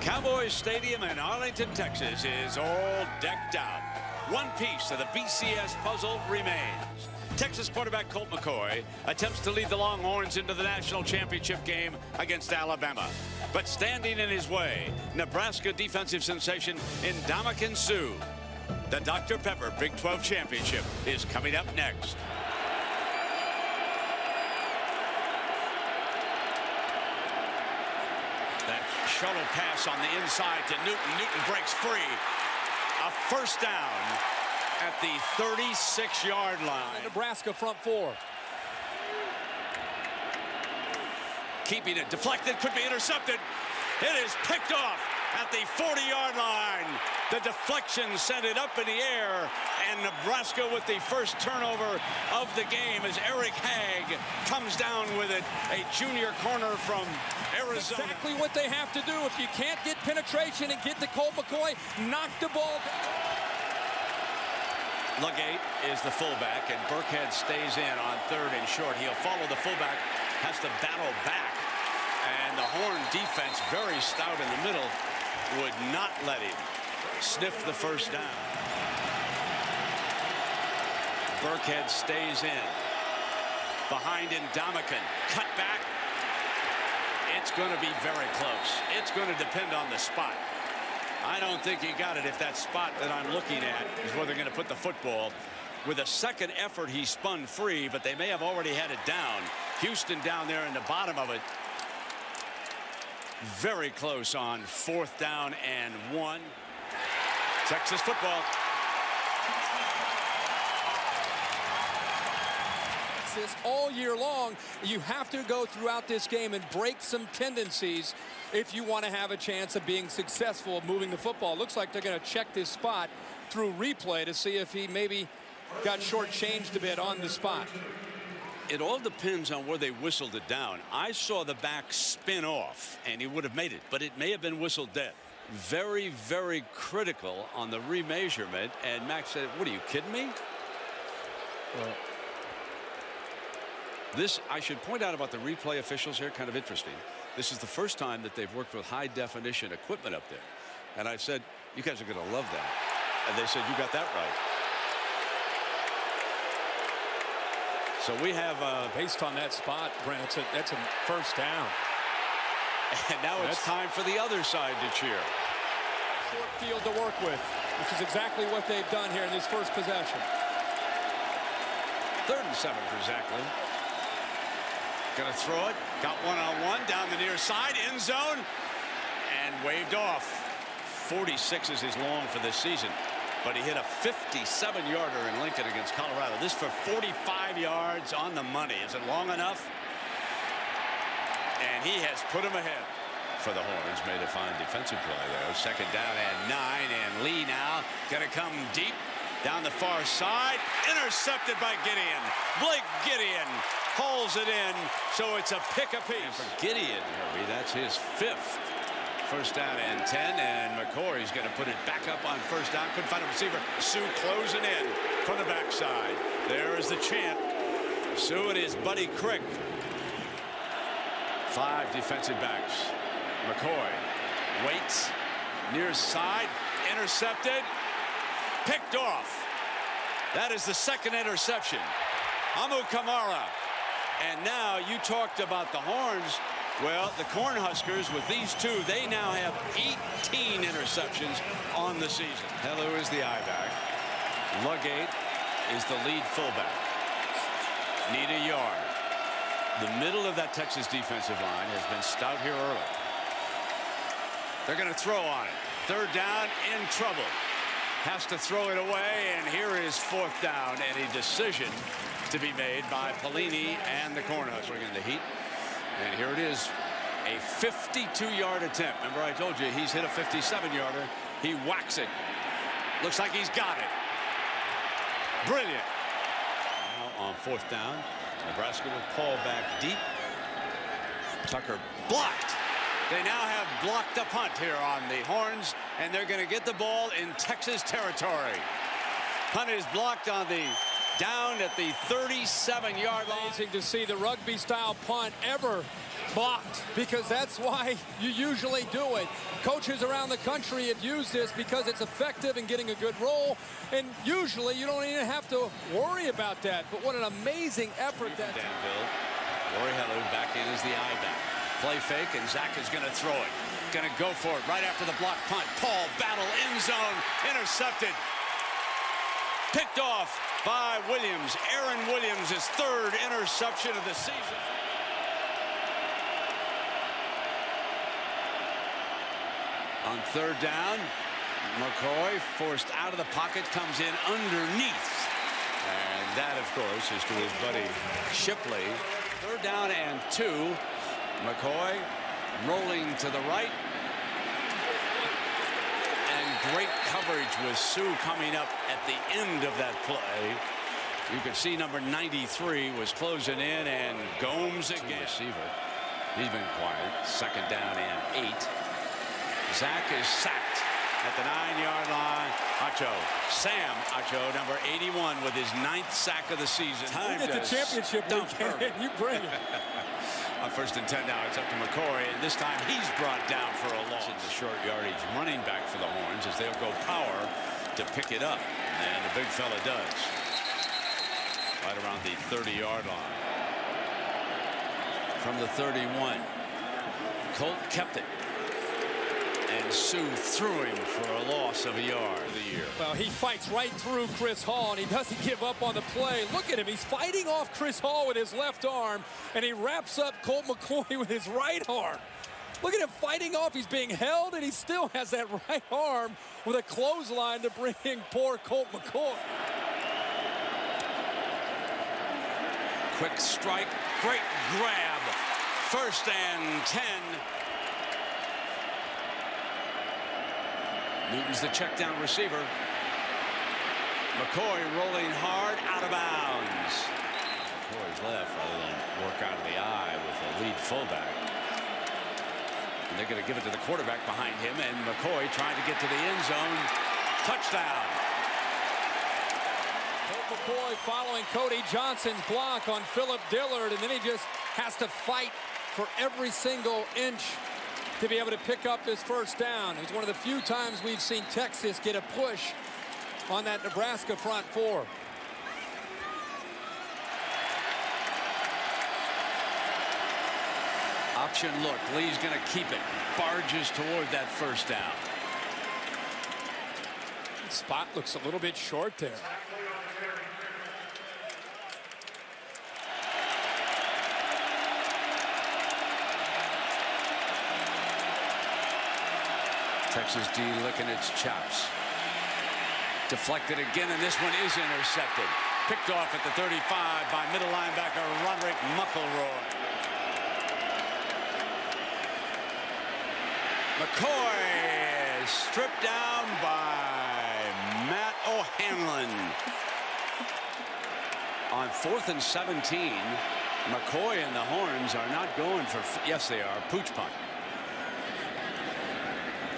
Cowboys Stadium in Arlington, Texas is all decked out. One piece of the BCS puzzle remains. Texas quarterback Colt McCoy attempts to lead the Longhorns into the national championship game against Alabama. But standing in his way, Nebraska defensive sensation Ndamukong Suh. The Dr. Pepper Big 12 Championship is coming up next. That shuttle pass on the inside to Newton. Newton breaks free. A first down at the 36-yard line. Nebraska front four. Keeping it deflected, could be intercepted. It is picked off at the 40-yard line. The deflection sent it up in the air, and Nebraska with the first turnover of the game as Eric Hagg comes down with it, a junior corner from Arizona. Exactly what they have to do. If you can't get penetration and get to Colt McCoy, knock the ball down. Legate is the fullback, and Burkhead stays in on third and short. He'll follow the fullback, has to battle back. And the Horn defense, very stout in the middle, would not let him sniff the first down. Burkhead stays in. Behind Ndamukong. Cut back. It's going to be very close. It's going to depend on the spot. I don't think he got it if that spot that I'm looking at is where they're going to put the football. With a second effort, he spun free, but they may have already had it down. Houston down there in the bottom of it. Very close on fourth down and 1. Texas football. All year long, you have to go throughout this game and break some tendencies if you want to have a chance of being successful moving the football. Looks like they're going to check this spot through replay to see if he maybe got shortchanged a bit on the spot. It all depends on where they whistled it down. I saw the back spin off, and he would have made it, but it may have been whistled dead. Very, very critical on the remeasurement, and Max said, what are you kidding me? Well, this, I should point out about the replay officials here, kind of interesting. This is the first time that they've worked with high-definition equipment up there. And I said, you guys are going to love that. And they said, you got that right. So we have based on that spot, Brent, that's a first down. And now it's time for the other side to cheer. Short field to work with, which is exactly what they've done here in this first possession. 3rd and 7 for Zachlin. Gonna throw it. Got one-on-one down the near side, end zone, and waved off. 46 is his long for this season. But he hit a 57-yarder in Lincoln against Colorado. This for 45 yards on the money. Is it long enough? And he has put him ahead. For the Horns, made a fine defensive play there. 2nd down and 9, and Lee now going to come deep down the far side. Intercepted by Gideon. Blake Gideon hauls it in, so it's a pick apiece. And for Gideon, Herbie, that's his 5th. 1st down and 10, and McCoy's going to put it back up on 1st down. Couldn't find a receiver. Suh closing in from the backside. There is the champ. Suh and his buddy Crick. 5 defensive backs. McCoy waits. Near side. Intercepted. Picked off. That is the 2nd interception. Amu Kamara. And now you talked about the Horns. Well, the Cornhuskers, with these 2, they now have 18 interceptions on the season. Hello is the I-back. Legate is the lead fullback. Need a yard. The middle of that Texas defensive line has been stout here early. They're going to throw on it. 3rd down, in trouble. Has to throw it away, and here is 4th down, and a decision to be made by Pelini and the Cornhuskers in the heat. And here it is, a 52-yard attempt. Remember, I told you he's hit a 57-yarder. He whacks it. Looks like he's got it. Brilliant. Now on 4th down, Nebraska with Paul back deep. Tucker blocked. They now have blocked a punt here on the Horns, and they're going to get the ball in Texas territory. Punt is blocked on the down at the 37-yard line. Amazing to see the rugby-style punt ever blocked, because that's why you usually do it. Coaches around the country have used this because it's effective in getting a good roll, and usually you don't even have to worry about that. But what an amazing effort that. Danville. Rory Hellu back in as the I-back. Play fake, and Zach is going to throw it. Going to go for it right after the block punt. Paul battle end zone, intercepted. Picked off by Williams. Aaron Williams, his third interception of the season. On third down, McCoy forced out of the pocket, comes in underneath. And that, of course, is to his buddy Shipley. Third down and 2. McCoy rolling to the right. And great coverage with Sue coming up at the end of that play. You could see number 93 was closing in, and Gomes again. Receiver. He's been quiet. Second down and 8. Zach is sacked at the 9-yard line. Acho, Sam Acho, number 81, with his 9th sack of the season. Time to the championship. You bring it. On first and 10 now, it's up to McCoy, and this time he's brought down for a loss. It's a short yardage running back for the Horns as they'll go power to pick it up, and the big fella does. Right around the 30-yard line. From the 31, Colt kept it. And Sue threw him for a loss of a yard of the year. Well, he fights right through Chris Hall, and he doesn't give up on the play. Look at him. He's fighting off Chris Hall with his left arm, and he wraps up Colt McCoy with his right arm. Look at him fighting off. He's being held, and he still has that right arm with a clothesline to bring in poor Colt McCoy. Quick strike. Great grab. First and 10. Newton's the check down receiver. McCoy rolling hard out of bounds. McCoy's left rather than work out of the eye with the lead fullback. And they're going to give it to the quarterback behind him, and McCoy trying to get to the end zone. Touchdown. Colt McCoy following Cody Johnson's block on Philip Dillard, and then he just has to fight for every single inch to be able to pick up this first down. It was one of the few times we've seen Texas get a push on that Nebraska front four. Option look. Lee's going to keep it. Barges toward that first down. Spot looks a little bit short there. Texas D licking its chops. Deflected again, and this one is intercepted. Picked off at the 35 by middle linebacker Roderick McElroy. McCoy is stripped down by Matt O'Hanlon. On 4th and 17, McCoy and the Horns are not going for, yes they are, pooch punt.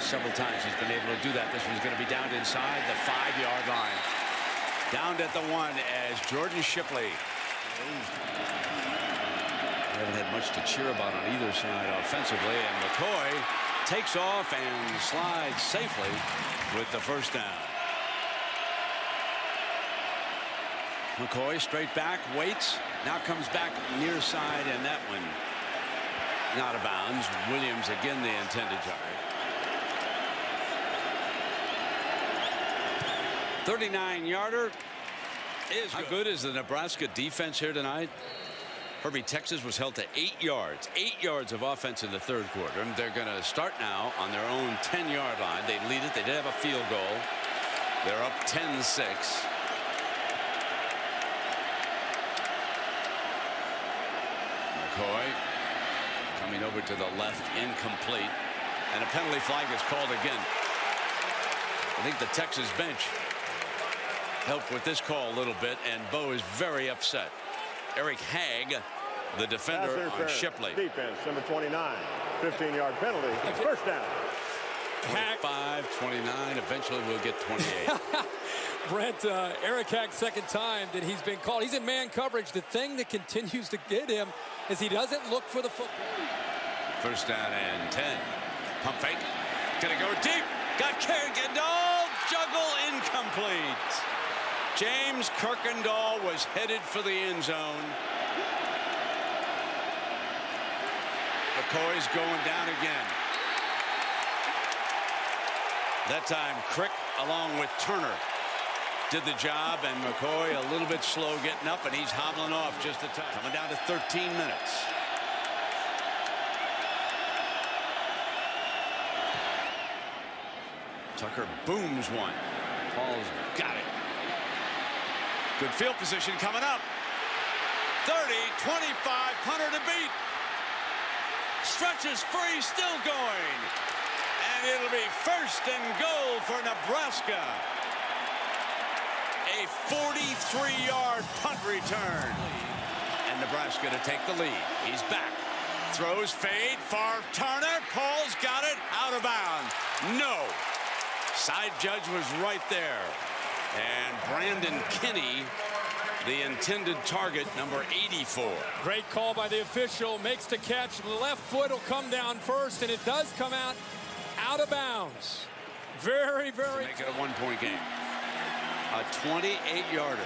Several times he's been able to do that. This one's going to be down inside the 5-yard line. Down at the 1 as Jordan Shipley. Haven't had much to cheer about on either side offensively, and McCoy takes off and slides safely with the first down. McCoy straight back, waits, now comes back near side, and that one not out of bounds. Williams again the intended target. 39-yarder is good. How good is the Nebraska defense here tonight? Herbie, Texas was held to 8 yards. 8 yards of offense in the third quarter. And they're going to start now on their own 10-yard line. They lead it. They did have a field goal. They're up 10-6. McCoy coming over to the left, incomplete. And a penalty flag is called again. I think the Texas bench helped with this call a little bit, and Bo is very upset. Eric Hagg, the defender on Shipley. Defense, number 29, 15-yard penalty, first down. 25, 29. Eventually we'll get 28. Brent, Eric Hack's second time that he's been called. He's in man coverage. The thing that continues to get him is he doesn't look for the football. First down and 10. Pump fake. Gonna go deep. Got Kirkendall. Juggle incomplete. James Kirkendall was headed for the end zone. McCoy's going down again. That time Crick along with Turner did the job, and McCoy a little bit slow getting up, and he's hobbling off just a touch. Coming down to 13 minutes. Tucker booms one. Paul's got it. Good field position coming up. 30, 25, punter to beat. Stretches free, still going. And it'll be first and goal for Nebraska. A 43-yard punt return. And Nebraska to take the lead. He's back. Throws, fade, far Turner. Paul's got it, out of bounds. No. Side judge was right there. And Brandon Kinney, the intended target, number 84. Great call by the official. Makes the catch. The left foot will come down first, and it does come out of bounds. Very, very. Make it a one-point game. A 28-yarder.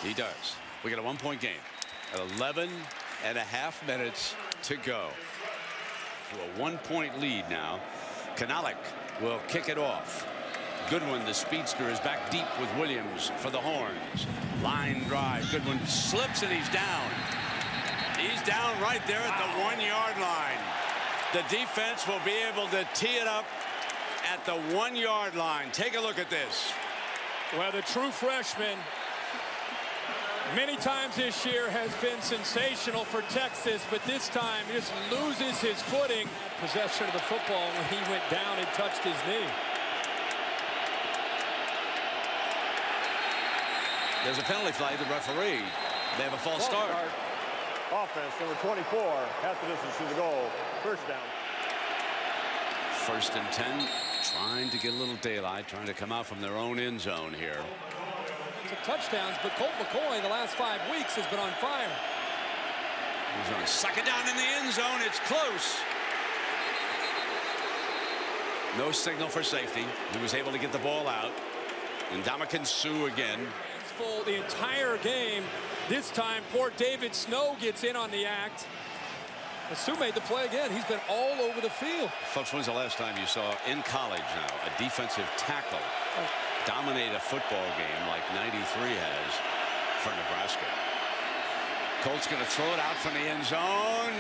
He does. We got a one-point game. At 11 and a half minutes to go. To a one-point lead now. Kanalik will kick it off. Goodwin, the speedster, is back deep with Williams for the Horns. Line drive. Goodwin slips and he's down. He's down right there at the 1-yard line. The defense will be able to tee it up at the 1-yard line. Take a look at this. Well, the true freshman many times this year has been sensational for Texas, but this time he just loses his footing. Possession of the football when he went down and touched his knee. There's a penalty flag. The referee. They have a false start. Offense, number 24, half the distance to the goal. First down. First and 10. Trying to get a little daylight. Trying to come out from their own end zone here. Touchdowns, but Colt McCoy the last 5 weeks has been on fire. He's on second down in the end zone. It's close. No signal for safety. He was able to get the ball out. And Ndamukong Suh again. Full the entire game. This time, poor David Snow gets in on the act. Suh made the play again. He's been all over the field. Folks, when's the last time you saw in college now a defensive tackle dominate a football game like 93 has for Nebraska? Colt's going to throw it out from the end zone.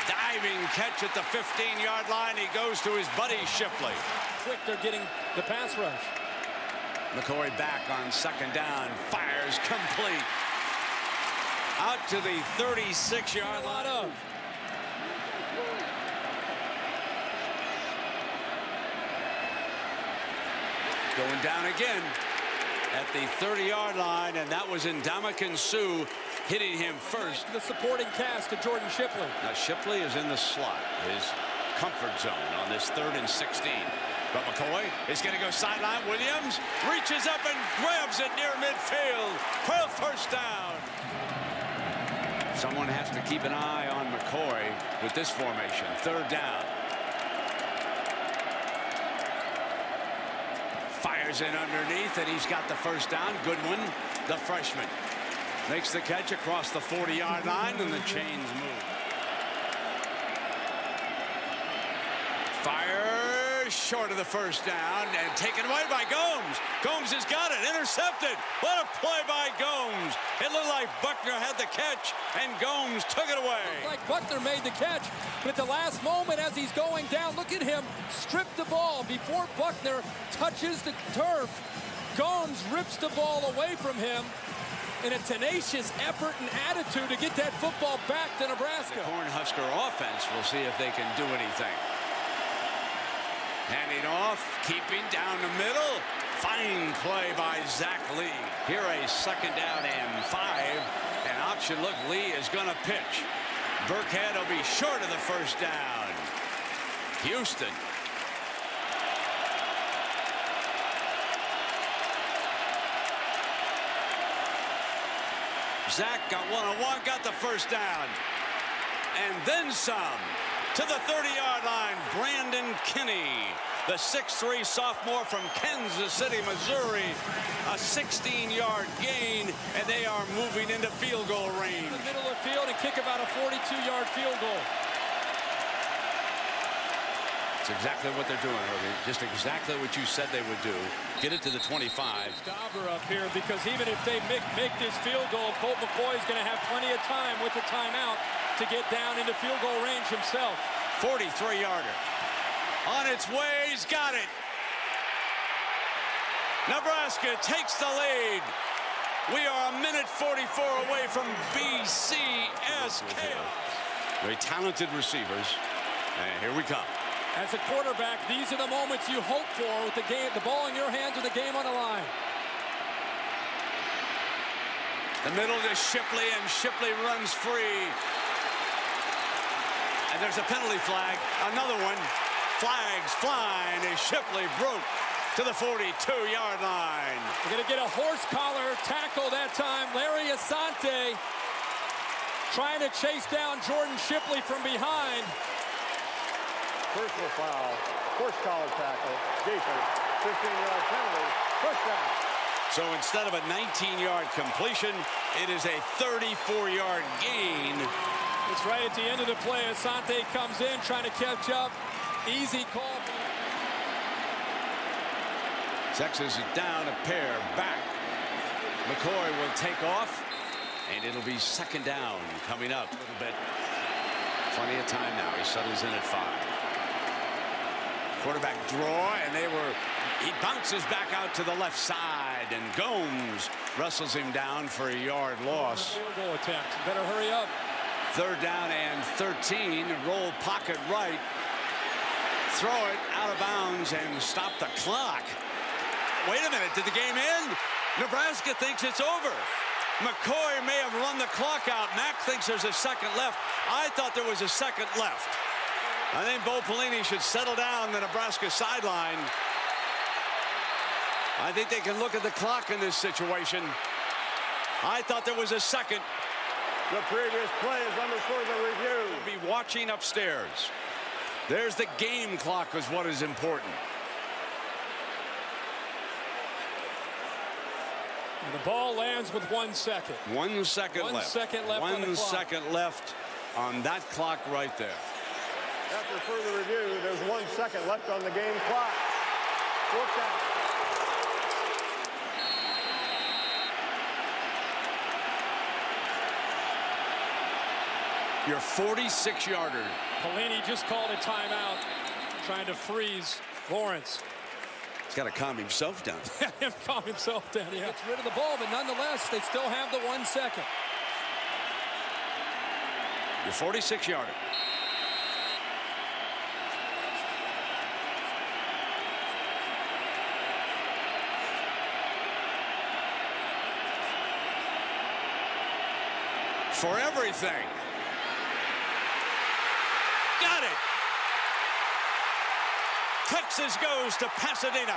Diving catch at the 15-yard line. He goes to his buddy Shipley. Quick, they're getting the pass rush. McCoy back on second down. Fires complete. Out to the 36-yard line. Going down again at the 30-yard line, and that was Ndamukong Suh hitting him first. The supporting cast of Jordan Shipley. Now Shipley is in the slot, his comfort zone on this 3rd and 16. But McCoy is going to go sideline. Williams reaches up and grabs it near midfield for a first down. Someone has to keep an eye on McCoy with this formation. 3rd down. Fires in underneath, and he's got the first down. Goodwin, the freshman, makes the catch across the 40-yard line, and the chains move. Fires short of the first down and taken away by Gomes. Gomes has got it. Intercepted. What a play by Gomes. It looked like Buckner had the catch, and Gomes took it away. Like Buckner made the catch, but at the last moment as he's going down, look at him strip the ball before Buckner touches the turf. Gomes rips the ball away from him in a tenacious effort and attitude to get that football back to Nebraska. The Cornhusker offense will see if they can do anything. Handing off, keeping down the middle. Fine play by Zach Lee. Here a 2nd down and 5. An option look. Lee is going to pitch. Burkhead will be short of the first down. Houston. Zach got one-on-one, got the first down. And then some. To the 30-yard line, Brandon Kinney, the 6'3" sophomore from Kansas City, Missouri. A 16-yard gain, and they are moving into field goal range. In the middle of the field and kick about a 42-yard field goal. That's exactly what they're doing, Herbie. Just exactly what you said they would do. Get it to the 25. Dauber up here, because even if they make this field goal, Colt McCoy is going to have plenty of time with the timeout to get down into field goal range himself. 43-yarder. On its way, he's got it. Nebraska takes the lead. We are a minute 44 away from BCS chaos. Very talented receivers. And here we come. As a quarterback, these are the moments you hope for with the game, the ball in your hands with the game on the line. The middle to Shipley, and Shipley runs free. And there's a penalty flag. Another one. Flags flying as Shipley broke to the 42-yard line. We're going to get a horse collar tackle that time. Larry Asante trying to chase down Jordan Shipley from behind. Personal foul, horse collar tackle, defense, 15-yard penalty, push down. So instead of a 19-yard completion, it is a 34-yard gain. It's right at the end of the play. Asante comes in trying to catch up. Easy call. Texas is down a pair, back. McCoy will take off, and it'll be second down coming up. A little bit. Plenty of time now. He settles in at 5. Quarterback draw, and he bounces back out to the left side, and Gomes wrestles him down for a yard loss. Field goal attempt. Better hurry up. 3rd down and 13. Roll pocket right. Throw it out of bounds and stop the clock. Wait a minute, did the game end? Nebraska thinks it's over. McCoy may have run the clock out. Mack thinks there's a second left. I thought there was a second left. I think Bo Pelini should settle down the Nebraska sideline. I think they can look at the clock in this situation. I thought there was a second. The previous play is under further review. Be watching upstairs. There's the game clock is what is important. And the ball lands with 1 second. 1 second left. 1 second left on the 1 clock. second left on that clock right there. After further review, there's 1 second left on the game clock. 4th down. Your 46-yarder. Pelini just called a timeout, trying to freeze Lawrence. He's got to calm himself down. Him calm himself down. He gets rid of the ball, but nonetheless, they still have the 1 second. Your 46-yarder. For everything. Got it. Texas goes to Pasadena.